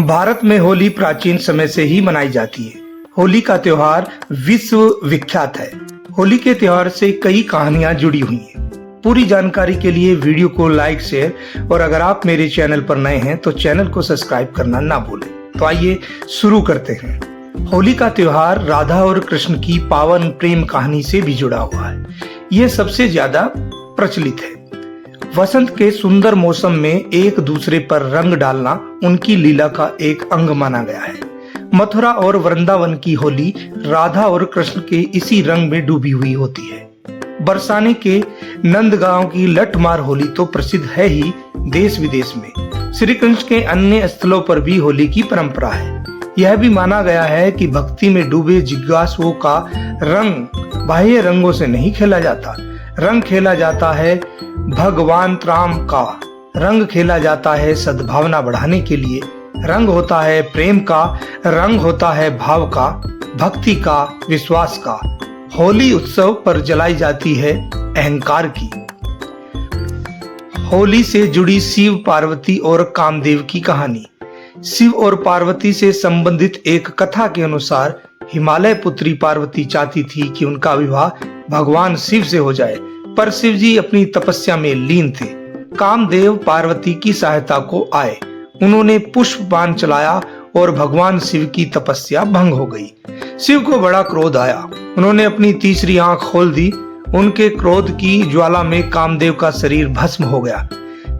भारत में होली प्राचीन समय से ही मनाई जाती है। होली का त्योहार विश्व विख्यात है। होली के त्योहार से कई कहानियां जुड़ी हुई हैं। पूरी जानकारी के लिए वीडियो को लाइक, शेयर और अगर आप मेरे चैनल पर नए हैं तो चैनल को सब्सक्राइब करना ना भूलें। तो आइए शुरू करते हैं। होली का त्योहार राधा और कृष्ण की पावन प्रेम कहानी से भी जुड़ा हुआ है। यह सबसे ज्यादा प्रचलित है। वसंत के सुंदर मौसम में एक दूसरे पर रंग डालना उनकी लीला का एक अंग माना गया है। मथुरा और वृंदावन की होली राधा और कृष्ण के इसी रंग में डूबी हुई होती है। बरसाने के नंदगांव की लठमार होली तो प्रसिद्ध है ही देश विदेश में। श्री कृष्ण के अन्य स्थलों पर भी होली की परंपरा है। यह भी माना गया है कि भक्ति में डूबे जिज्ञासुओं का रंग बाह्य रंगों से नहीं खेला जाता। रंग खेला जाता है भगवान राम का। रंग खेला जाता है सद्भावना बढ़ाने के लिए। रंग होता है प्रेम का, रंग होता है भाव का, भक्ति का, विश्वास का। होली उत्सव पर जलाई जाती है अहंकार की। होली से जुड़ी शिव, पार्वती और कामदेव की कहानी। शिव और पार्वती से संबंधित एक कथा के अनुसार हिमालय पुत्री पार्वती चाहती थी कि उनका विवाह भगवान शिव से हो जाए, पर शिव जी अपनी तपस्या में लीन थे। कामदेव पार्वती की सहायता को आए। उन्होंने पुष्पबाण चलाया और भगवान शिव की तपस्या भंग हो गई। शिव को बड़ा क्रोध आया। उन्होंने अपनी तीसरी आंख खोल दी। उनके क्रोध की ज्वाला में कामदेव का शरीर भस्म हो गया।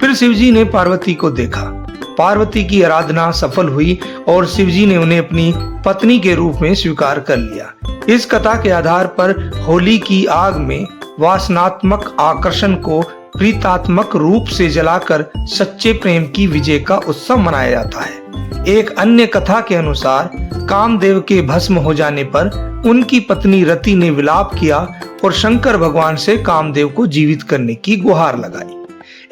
फिर शिव जी ने पार्वती को देखा। पार्वती की आराधना सफल हुई और शिव जी ने उन्हें अपनी पत्नी के रूप में स्वीकार कर लिया। इस कथा के आधार पर होली की आग में वासनात्मक आकर्षण को प्रीतात्मक रूप से जलाकर सच्चे प्रेम की विजय का उत्सव मनाया जाता है। एक अन्य कथा के अनुसार कामदेव के भस्म हो जाने पर उनकी पत्नी रति ने विलाप किया और शंकर भगवान से कामदेव को जीवित करने की गुहार लगाई।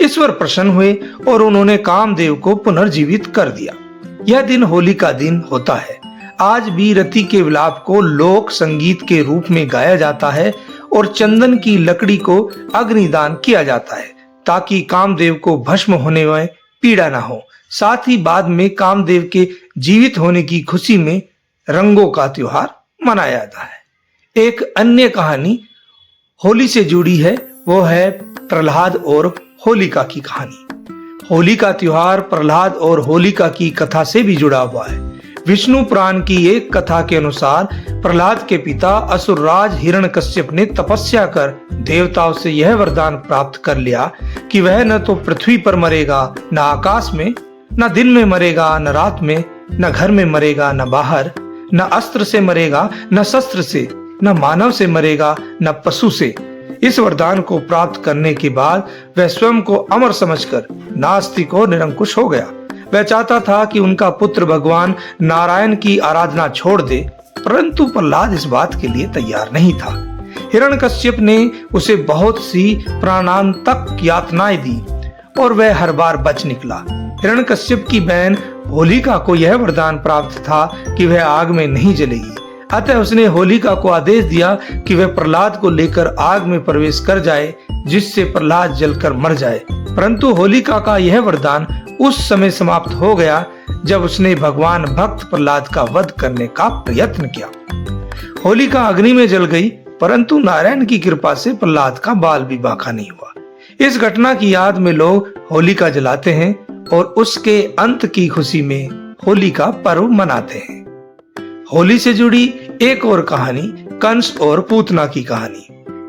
ईश्वर प्रसन्न हुए और उन्होंने कामदेव को पुनर्जीवित कर दिया। यह दिन होली का दिन होता है। आज भी रति के विलाप को लोक संगीत के रूप में गाया जाता है और चंदन की लकड़ी को अग्निदान किया जाता है ताकि कामदेव को भस्म होने में पीड़ा ना हो। साथ ही बाद में कामदेव के जीवित होने की खुशी में रंगों का त्योहार मनाया जाता है। एक अन्य कहानी होली से जुड़ी है, वो है प्रहलाद और होलिका की कहानी। होली का त्योहार प्रहलाद और होलिका की कथा से भी जुड़ा हुआ है। विष्णु पुराण की एक कथा के अनुसार प्रहलाद के पिता असुरराज हिरण्यकश्यप ने तपस्या कर देवताओं से यह वरदान प्राप्त कर लिया कि वह न तो पृथ्वी पर मरेगा, न आकाश में, न दिन में मरेगा, न रात में, न घर में मरेगा, न बाहर, न अस्त्र से मरेगा, न शस्त्र से, न मानव से मरेगा, न पशु से। इस वरदान को प्राप्त करने के बाद वह स्वयं को अमर समझकर नास्तिक और निरंकुश हो गया। वह चाहता था कि उनका पुत्र भगवान नारायण की आराधना छोड़ दे, परंतु प्रहलाद इस बात के लिए तैयार नहीं था। हिरण्यकश्यप ने उसे बहुत सी प्राणांतक यातनाएं दी और वह हर बार बच निकला। हिरण्यकश्यप की बहन होलिका को यह वरदान प्राप्त था कि वह आग में नहीं जलेगी। अतः उसने होलिका को आदेश दिया कि वह प्रहलाद को लेकर आग में प्रवेश कर जाए, जिससे प्रहलाद जलकर मर जाए। परंतु होलिका का यह वरदान उस समय समाप्त हो गया जब उसने भगवान भक्त प्रहलाद का वध करने का प्रयत्न किया। होलिका अग्नि में जल गई, परंतु नारायण की कृपा से प्रहलाद का बाल भी बांका नहीं हुआ। इस घटना की याद में लोग होलिका जलाते हैं और उसके अंत की खुशी में होली का पर्व मनाते हैं। होली से जुड़ी एक और कहानी कंस और पूतना की कहानी।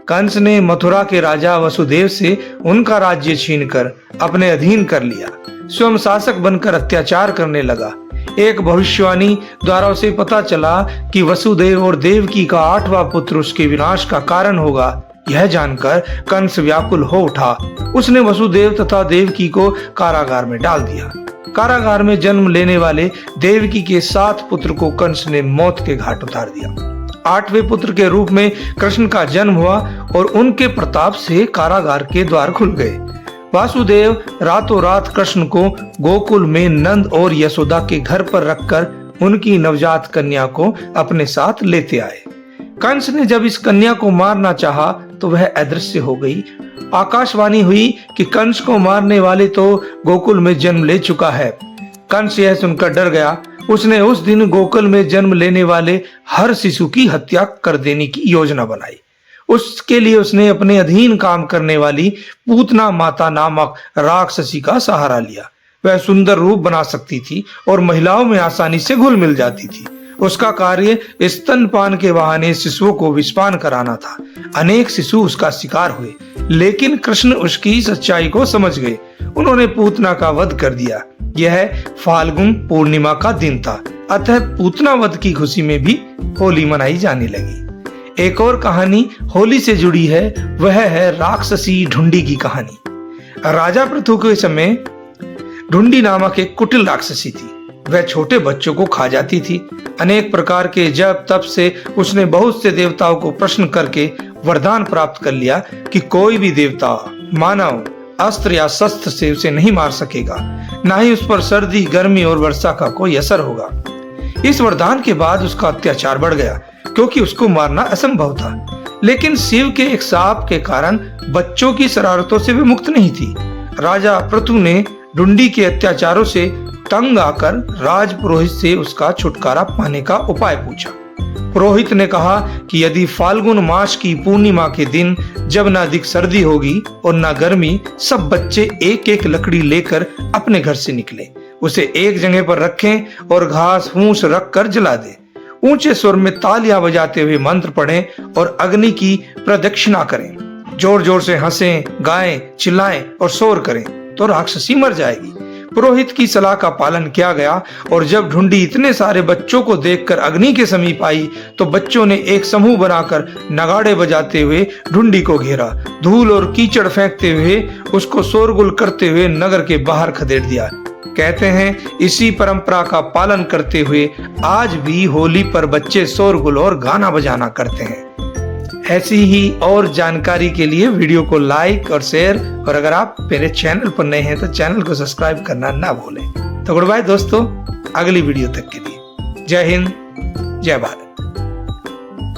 कंस ने मथुरा के राजा वसुदेव से उनका राज्य छीनकर अपने अधीन कर लिया। स्वयं शासक बनकर अत्याचार करने लगा। एक भविष्यवाणी द्वारा उसे पता चला कि वसुदेव और देवकी का 8वां पुत्र उसके विनाश का कारण होगा। यह जानकर कंस व्याकुल हो उठा। उसने वसुदेव तथा देवकी को कारागार में डाल दिया। कारागार में जन्म लेने वाले देवकी के 7 पुत्र को कंस ने मौत के घाट उतार दिया। 8वें पुत्र के रूप में कृष्ण का जन्म हुआ और उनके प्रताप से कारागार के द्वार खुल गए। वासुदेव रातों रात कृष्ण को गोकुल में नंद और यशोदा के घर पर रखकर उनकी नवजात कन्या को अपने साथ लेते आए। कंस ने जब इस कन्या को मारना चाहा तो वह अदृश्य हो गई। आकाशवाणी हुई कि कंस को मारने वाले तो गोकुल में जन्म ले चुका है। कंस यह सुनकर डर गया। उसने उस दिन गोकुल में जन्म लेने वाले हर शिशु की हत्या कर देने की योजना बनाई। उसके लिए उसने अपने अधीन काम करने वाली पूतना माता नामक राक्षसी का सहारा लिया। वह सुंदर रूप बना सकती थी और महिलाओं में आसानी से घुल मिल जाती थी। उसका कार्य स्तनपान के बहाने शिशुओं को विषपान कराना था। अनेक शिशु उसका शिकार हुए, लेकिन कृष्ण उसकी सच्चाई को समझ गए। उन्होंने पूतना का वध कर दिया। यह फाल्गुन पूर्णिमा का दिन था, अतः पूतना वध की खुशी में भी होली मनाई जाने लगी। एक और कहानी होली से जुड़ी है, वह है राक्षसी ढूंढी की कहानी। राजा पृथु के समय ढूंढी नामक एक कुटिल राक्षसी थी। वह छोटे बच्चों को खा जाती थी। अनेक प्रकार के जप तप से उसने बहुत से देवताओं को प्रश्न करके वरदान प्राप्त कर लिया कि कोई भी देवता मानव अस्त्र या शस्त्र से उसे नहीं मार सकेगा, ना ही उस पर सर्दी, गर्मी और वर्षा का कोई असर होगा। इस वरदान के बाद उसका अत्याचार बढ़ गया, क्योंकि उसको मारना असंभव था। लेकिन शिव के एक शाप के कारण बच्चों की शरारतों से वे मुक्त नहीं थी। राजा पृथु ने ढूंढी के अत्याचारों से तंग आकर राज पुरोहित से उसका छुटकारा पाने का उपाय पूछा। पुरोहित ने कहा कि यदि फाल्गुन मास की पूर्णिमा के दिन, जब न अधिक सर्दी होगी और न गर्मी, सब बच्चे एक एक लकड़ी लेकर अपने घर से निकले, उसे एक जगह पर रखें और घास फूस रख कर जला दे। ऊंचे स्वर में तालियां बजाते हुए मंत्र पढ़ें और अग्नि की प्रदक्षिणा करें। जोर जोर से हंसें, गाएं, चिल्लाएं और शोर करें तो राक्षसी मर जाएगी। पुरोहित की सलाह का पालन किया गया और जब ढूंढी इतने सारे बच्चों को देखकर अग्नि के समीप आई तो बच्चों ने एक समूह बनाकर नगाड़े बजाते हुए ढूंढी को घेरा। धूल और कीचड़ फेंकते हुए उसको शोरगुल करते हुए नगर के बाहर खदेड़ दिया। कहते हैं इसी परंपरा का पालन करते हुए आज भी होली पर बच्चे शोरगुल और गाना बजाना करते हैं। ऐसी ही और जानकारी के लिए वीडियो को लाइक और शेयर, और अगर आप मेरे चैनल पर नए हैं तो चैनल को सब्सक्राइब करना ना भूलें। तो गुड बाय दोस्तों, अगली वीडियो तक के लिए जय हिंद, जय भारत।